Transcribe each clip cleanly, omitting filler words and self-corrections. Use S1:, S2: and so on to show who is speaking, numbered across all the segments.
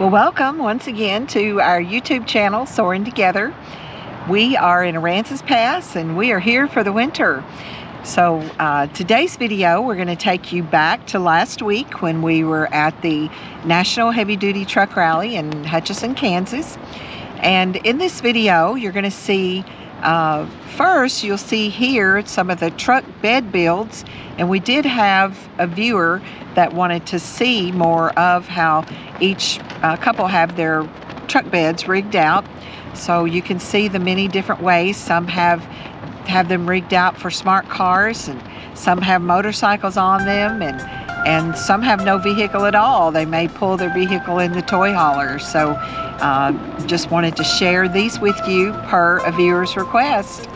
S1: Well, welcome once again to our YouTube channel, Soaring Together. We are in Aransas Pass and we are here for the winter. So today's video, we're going to take you back to last week when we were at the National Heavy Duty Truck Rally in Hutchinson, Kansas. And in this video, you're going to see, first you'll see here some of the truck bed builds, and we did have a viewer that wanted to see more of how each couple have their truck beds rigged out. So you can see the many different ways. Some have them rigged out for smart cars, and some have motorcycles on them, and some have no vehicle at all. They may pull their vehicle in the toy hauler. So just wanted to share these with you per a viewer's request.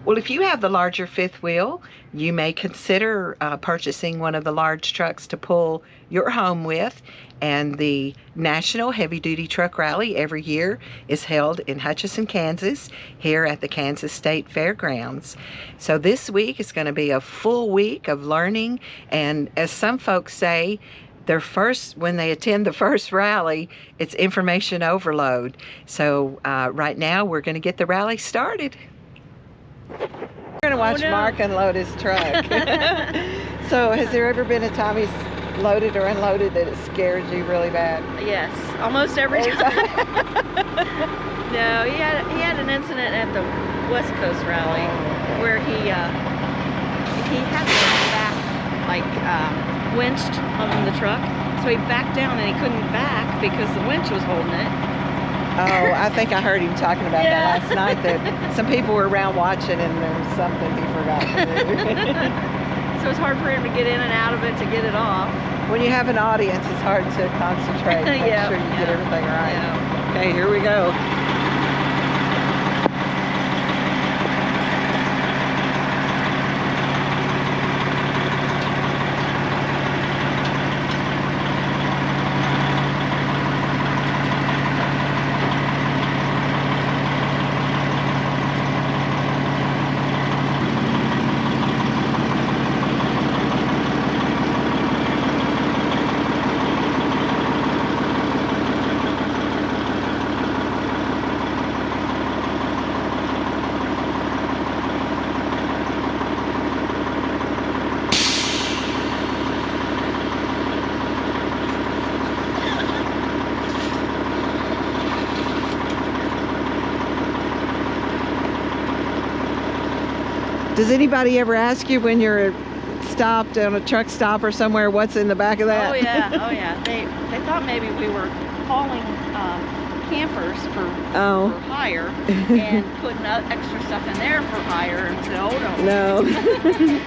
S1: Well, if you have the larger fifth wheel, you may consider purchasing one of the large trucks to pull your home with. And the National Heavy Duty Truck Rally every year is held in Hutchinson, Kansas, here at the Kansas State Fairgrounds. So this week is going to be a full week of learning, and as some folks say, when they attend the first rally, it's information overload. So right now we're going to get the rally started. We're going to watch Mark unload his truck. So has there ever been a time he's loaded or unloaded that it scared you really bad?
S2: Yes, almost every time. No, he had an incident at the West Coast rally where he had to back, like winched on the truck, so he backed down and he couldn't back because the winch was holding it.
S1: Oh, I think I heard him talking about that last night, that some people were around watching and there was something he forgot to do.
S2: So it's hard for him to get in and out of it to get it off.
S1: When you have an audience, it's hard to concentrate, make sure you get everything right.
S2: Yeah.
S1: Okay, here we go. Does anybody ever ask you when you're stopped on a truck stop or somewhere, what's in the back of that?
S2: Oh yeah, oh yeah. They thought maybe we were hauling campers for hire and putting extra stuff in there for hire, and said, oh no.
S1: No.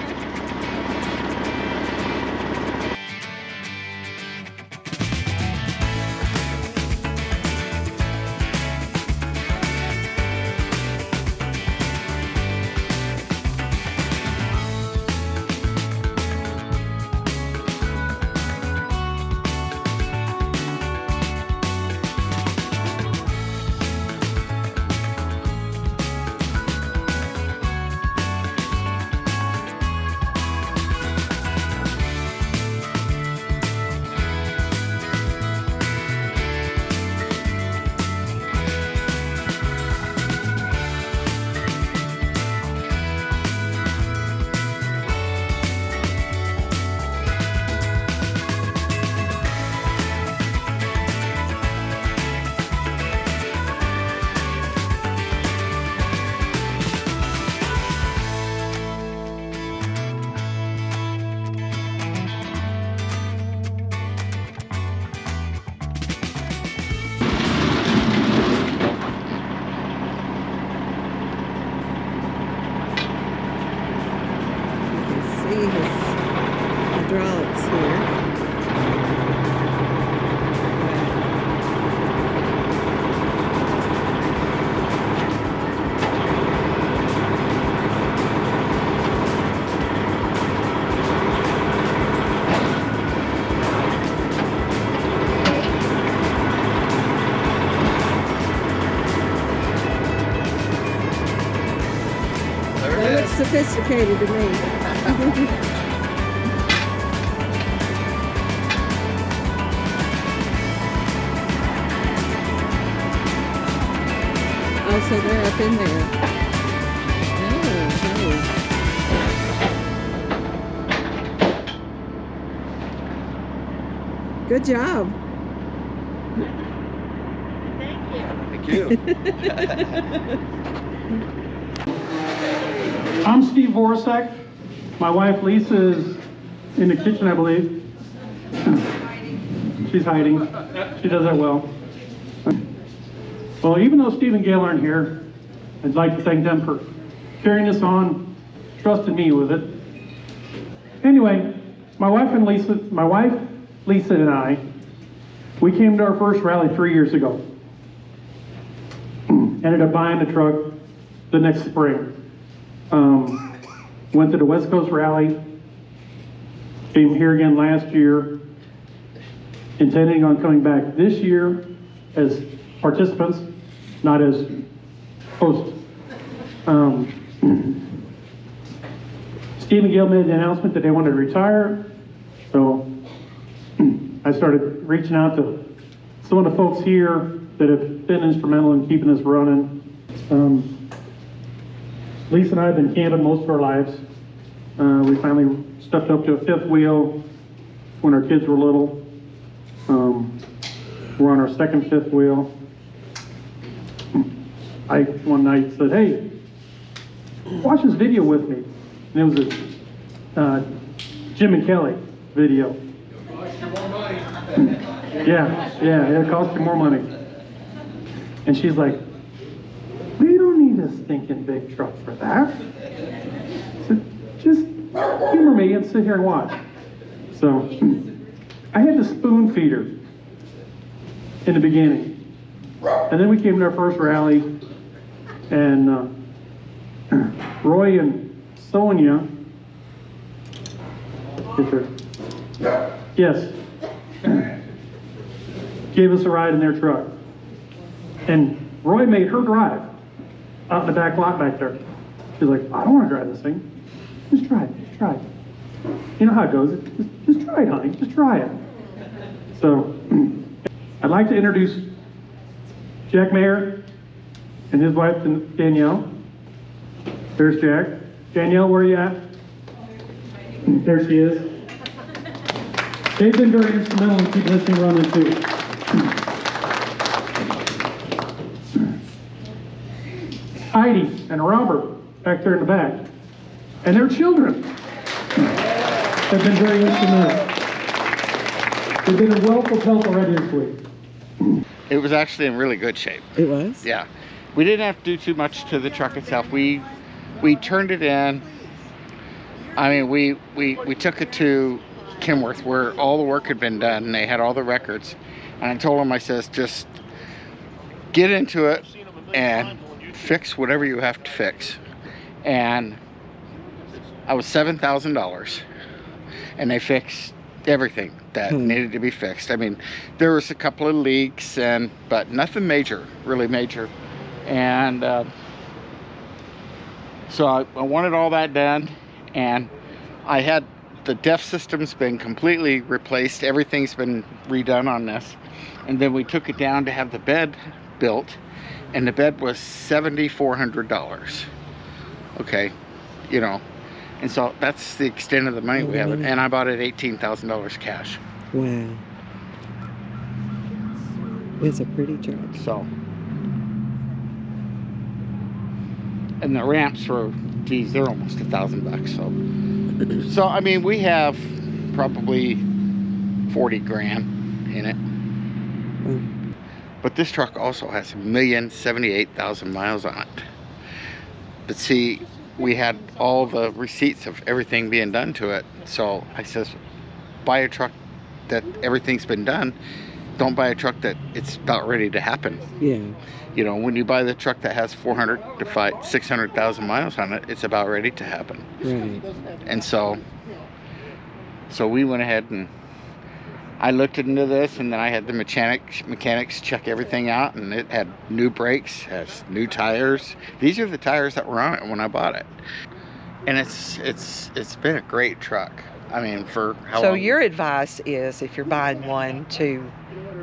S1: See his hydraulics here. They look sophisticated to me. Oh, so they're up in there. Oh, good job.
S2: Thank you.
S3: Thank you. I'm Steve Voracek. My wife Lisa is in the kitchen, I believe. She's hiding. She does that well. Well, even though Steve and Gail aren't here, I'd like to thank them for carrying this on, trusting me with it. Anyway, my wife Lisa and I, we came to our first rally 3 years ago. Ended up buying the truck the next spring. Went to the West Coast Rally, came here again last year, intending on coming back this year as participants, not as hosts. Steve and Gail made the announcement that they wanted to retire, so I started reaching out to some of the folks here that have been instrumental in keeping us running. Lisa and I have been camping most of our lives. We finally stepped up to a fifth wheel when our kids were little. We're on our second fifth wheel. I one night said, "Hey, watch this video with me." And it was a Jim and Kelly video. Yeah, it cost you more money. And she's like, "We don't need a stinking big truck for that. So just humor me and sit here and watch." So I had to spoon feed her in the beginning. And then we came to our first rally, and Roy and Sonia, yes, gave us a ride in their truck. And Roy made her drive out in the back lot back there. She's like, "I don't want to drive this thing. Just try it, just try it." You know how it goes. Just try it, honey. Just try it. So I'd like to introduce Jack Mayer and his wife Danielle. There's Jack. Danielle, where are you at? There she is. They've been very instrumental in keeping this thing running too. Heidi and Robert back there in the back, and their children have been very instrumental. They've been a wealth of help already this week.
S4: It was actually in really good shape.
S1: It was?
S4: Yeah. We didn't have to do too much to the truck itself. We turned it in. I mean, we took it to Kenworth where all the work had been done and they had all the records. And I told them, I says, just get into it and fix whatever you have to fix. And I was $7,000 and they fixed everything that needed to be fixed. I mean, there was a couple of leaks, but nothing major, really major. And so I wanted all that done, and I had the DEF system's been completely replaced. Everything's been redone on this. And then we took it down to have the bed built, and the bed was $7,400. Okay, you know. And so that's the extent of the money we have. And I bought it $18,000 cash.
S1: Wow. It's a pretty truck.
S4: So. And the ramps were, geez, they're almost $1,000. So I mean, we have probably 40 grand in it. But this truck also has 1,078,000 miles on it. But see, we had all the receipts of everything being done to it. So I says, buy a truck that everything's been done. Don't buy a truck that it's about ready to happen.
S1: Yeah.
S4: You know, when you buy the truck that has 400 to 600,000 miles on it, it's about ready to happen.
S1: Right.
S4: And so we went ahead and I looked into this, and then I had the mechanics check everything out, and it had new brakes, has new tires. These are the tires that were on it when I bought it. And it's been a great truck. I mean, for how long?
S1: So your advice is, if you're buying one, to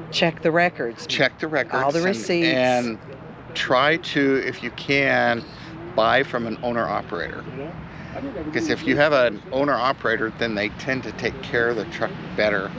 S1: check the records.
S4: Check the records.
S1: All the receipts.
S4: And try to, if you can, buy from an owner-operator. Because if you have an owner-operator, then they tend to take care of the truck better.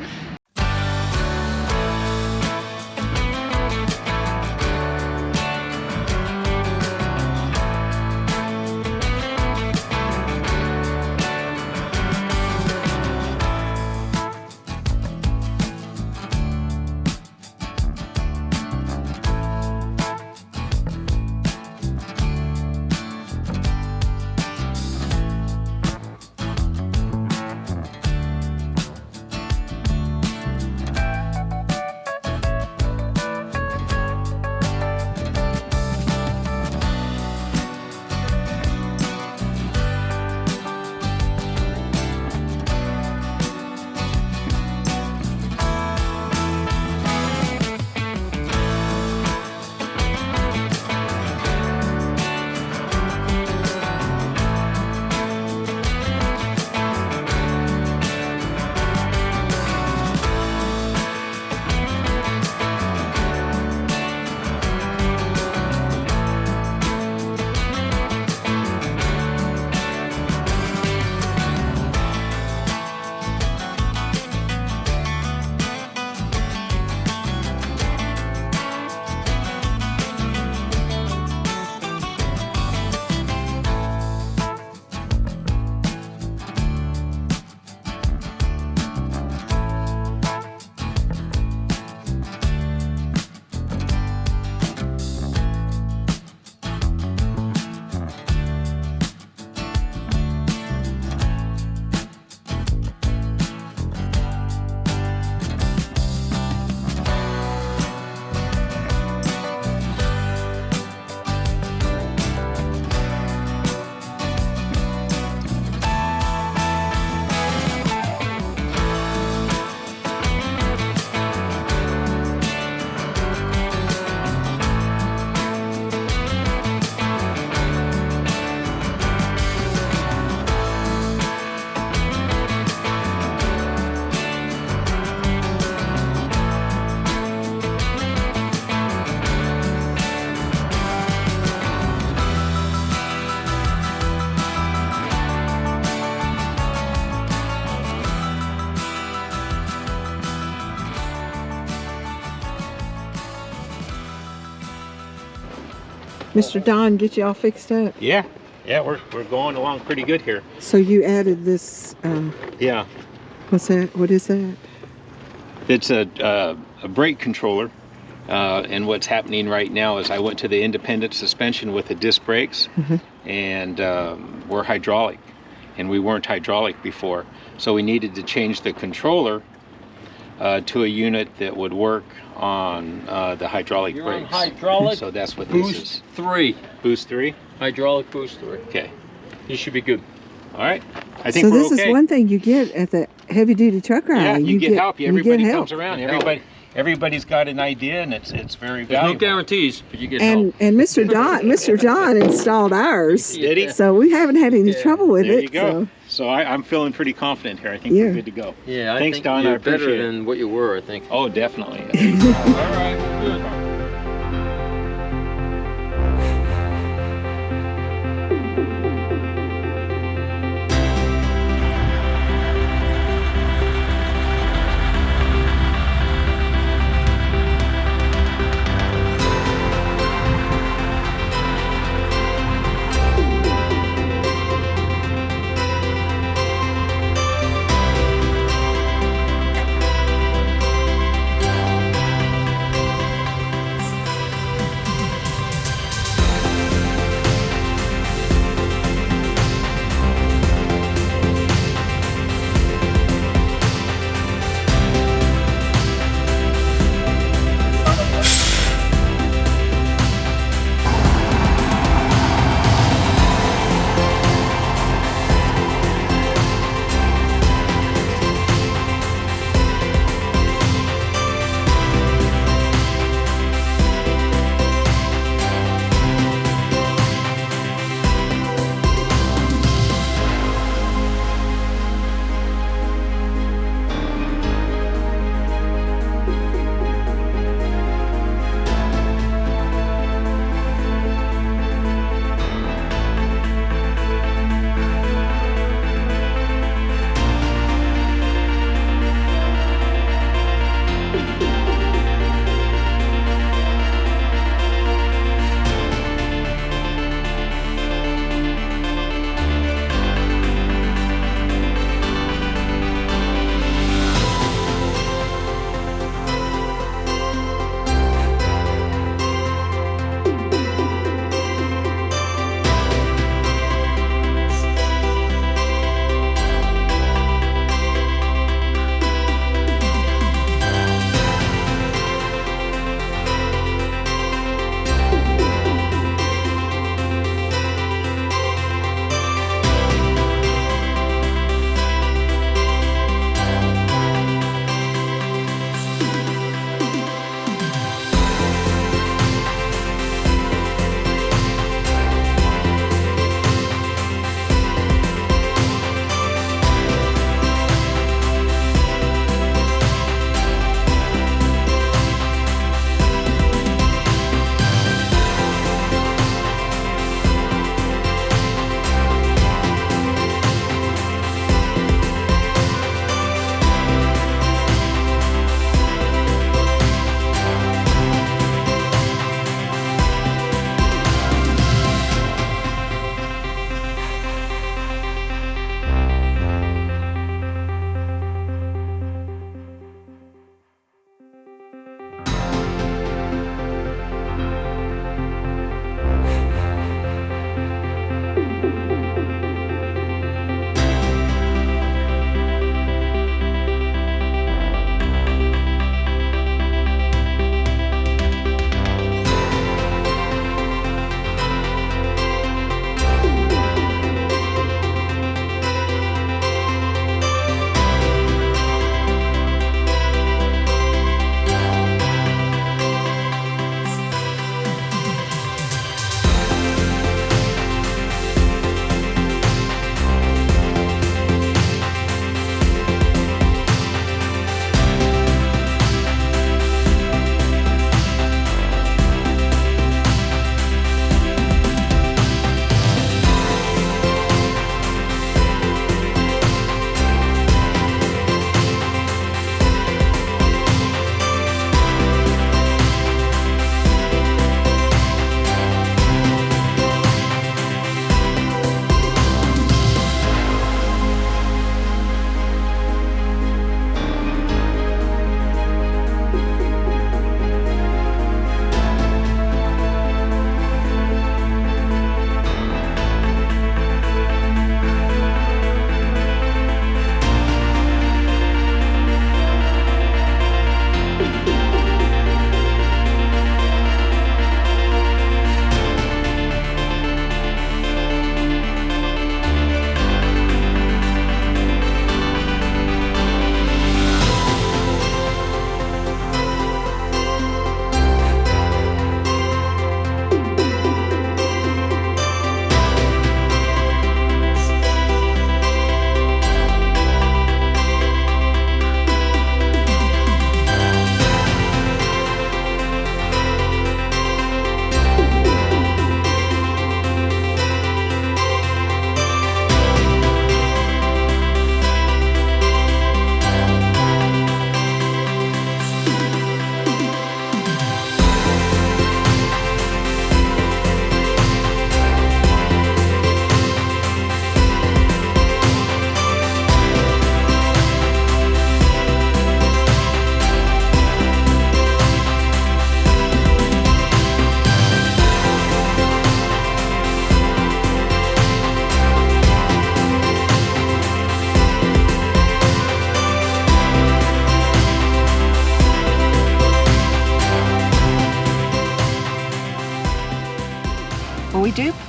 S1: Mr. Don get y'all fixed up?
S5: Yeah, we're going along pretty good here.
S1: So you added this,
S5: Yeah,
S1: what's that? What is that?
S5: it's a brake controller. And what's happening right now is I went to the independent suspension with the disc brakes, and we're hydraulic, and we weren't hydraulic before. So we needed to change the controller to a unit that would work on the hydraulic
S6: You're
S5: brakes.
S6: on hydraulic
S5: So that's what
S6: boost
S5: this is.
S6: 3.
S5: Boost 3?
S6: Hydraulic boost 3.
S5: Okay.
S6: You should be good.
S5: All right. I think
S1: So
S5: we're
S1: this
S5: okay.
S1: is one thing you get at the heavy duty truck rally.
S5: Yeah, you get help.
S1: you
S5: Everybody
S1: get help.
S5: comes around.
S6: Help.
S5: Everybody's got an idea, and it's very
S6: There's
S5: valuable.
S6: no guarantees, but you get
S1: And
S6: help.
S1: Mr. John installed ours.
S5: Did he?
S1: So we haven't had any trouble with
S5: There
S1: it.
S5: you go. So I'm feeling pretty confident here. I think
S1: Yeah.
S5: we're good to go.
S6: Yeah, I
S5: Thanks,
S6: think
S5: Don. I
S6: you're
S5: appreciate
S6: better
S5: it.
S6: than what you were, I think.
S5: Oh, definitely.
S6: All right, good.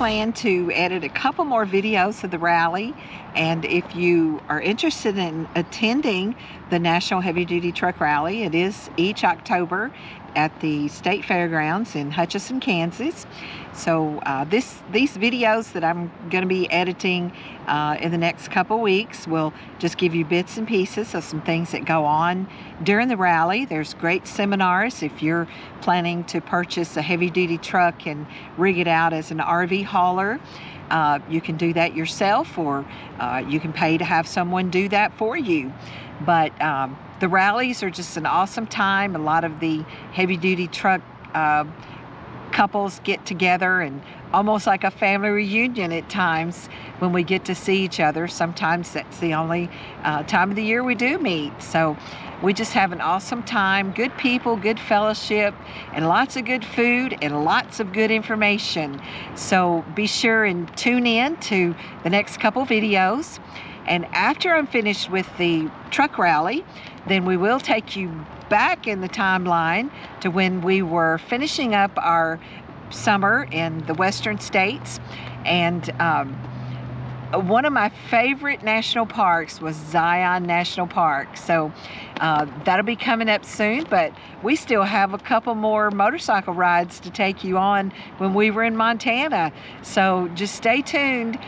S1: plan to edit a couple more videos of the rally, and if you are interested in attending the National Heavy Duty Truck Rally, it is each October at the State Fairgrounds in Hutchinson, Kansas. So these videos that I'm going to be editing in the next couple weeks will just give you bits and pieces of some things that go on during the rally. There's great seminars if you're planning to purchase a heavy-duty truck and rig it out as an RV hauler. You can do that yourself, or you can pay to have someone do that for you. But the rallies are just an awesome time. A lot of the heavy-duty truck couples get together, and almost like a family reunion at times when we get to see each other. Sometimes that's the only time of the year we do meet. So we just have an awesome time, good people, good fellowship, and lots of good food and lots of good information. So be sure and tune in to the next couple videos. And after I'm finished with the truck rally, then we will take you back in the timeline to when we were finishing up our summer in the western states. And one of my favorite national parks was Zion National Park. So that'll be coming up soon, but we still have a couple more motorcycle rides to take you on when we were in Montana. So just stay tuned.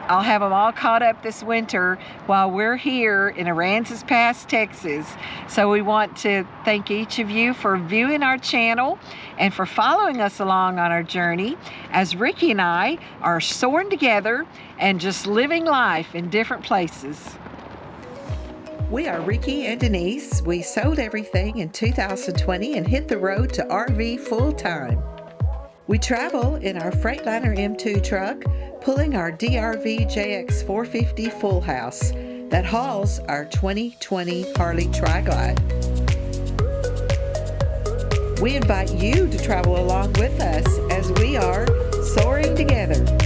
S1: I'll have them all caught up this winter while we're here in Aransas Pass, Texas. So we want to thank each of you for viewing our channel and for following us along on our journey as Ricky and I are soaring together and just living life in different places. We are Ricky and Denise. We sold everything in 2020 and hit the road to RV full time. We travel in our Freightliner M2 truck, pulling our DRV JX 450 full house that hauls our 2020 Harley Tri-Glide. We invite you to travel along with us as we are soaring together.